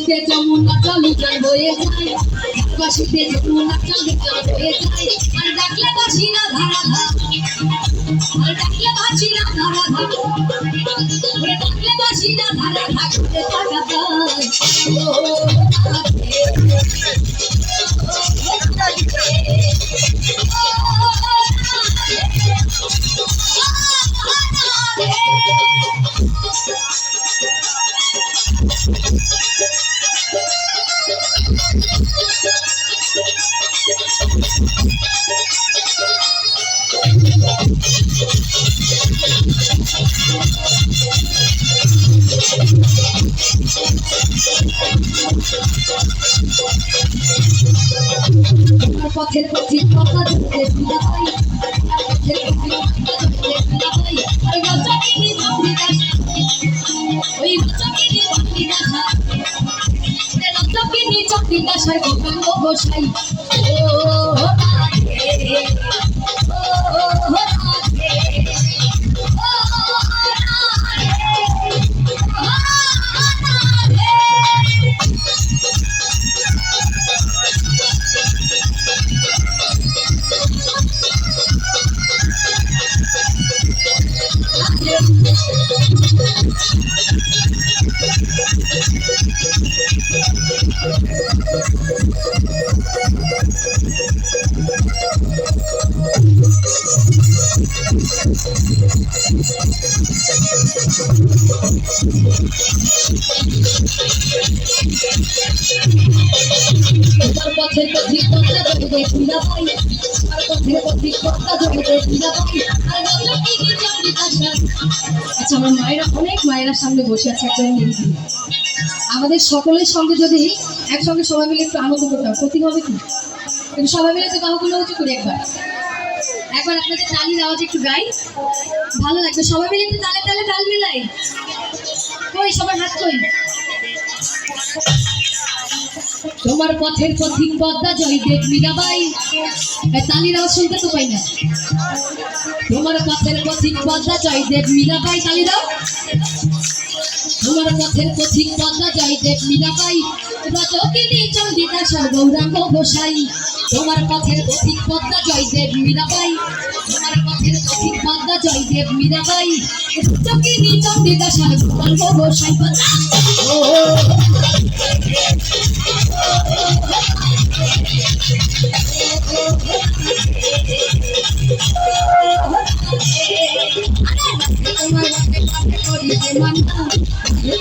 বাসিতে যমুনা চলে জল বয়ে যায়, বাসিতে যমুনা চলে জল বয়ে যায়, আর ডাকলে বাসি না ধারা ধার, আর ডাকলে বাসি না ধারা ধার, ওরে ডাকলে বাসি না ধারা ধার, টাকা দায় পথের পথিক কথা ধরতে দিদা ভাই, পথের পথিক কথা ধরতে দিদা ভাই, ওই গজকিনি বান্দিদাস, ওই গজকিনি বান্দিদাস, ওই গজকিনি চন্দিদাস আর গোপাঙ্গ গোসাই, ও রাধে, ও রাধে, পথের পথিক কথা ধরতে দিদা ভাই, আর পথের পথিক কথা ধরতে দিদা ভাই, আর গজকিনি চন্দিদাস। আচ্ছা, আমার মায়েরা, অনেক মায়েরা সামনে বসে আছে একজন দিদি, আমাদের সকলের সঙ্গে যদি একসঙ্গে সবাই মিলে একটু আনন্দ করতাম, ক্ষতি হবে কি? কিন্তু সবাই মিলে তো বাহুগুলো উঁচু করি একবার, একবার আপনাদের তালির আওয়াজ একটু গাই, ভালো লাগবে। সবাই মিলে একটু তালে তালে তাল মিলাই, কই সবার হাত কই? তোমার পথের পথিক পদ্মা জয়দেব মীরাবাই, তালির আওয়াজ শুনতে তো পাই না। তোমার পথের পথিক পদ্মা জয়দেব মীরাবাই, তালি দাও। তোমার পথের পথিক পদ্মা জয়দেব মীরাবাই, গজকিনি চন্দিদাস আর গৌরাঙ্গ গোসাই। তোমার পথের পথিক পদ্মা জয়দেব মীরাবাই, তোমার পথের পথিক পদ্মা জয়দেব মীরাবাই, গজকিনি চন্দিদাস আর গৌরাঙ্গ গোসাই। ও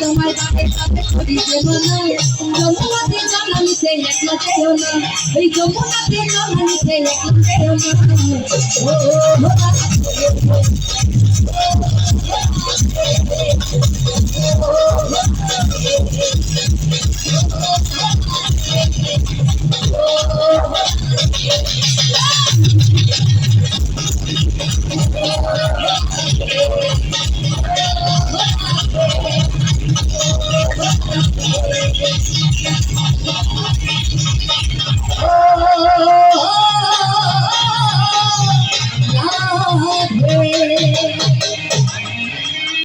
তোমার বাপের সাথে করি দেবনা, যমুনাতে জলানিতে একলা যেও না, এই যমুনাতে জলানিতে একলা যেও না।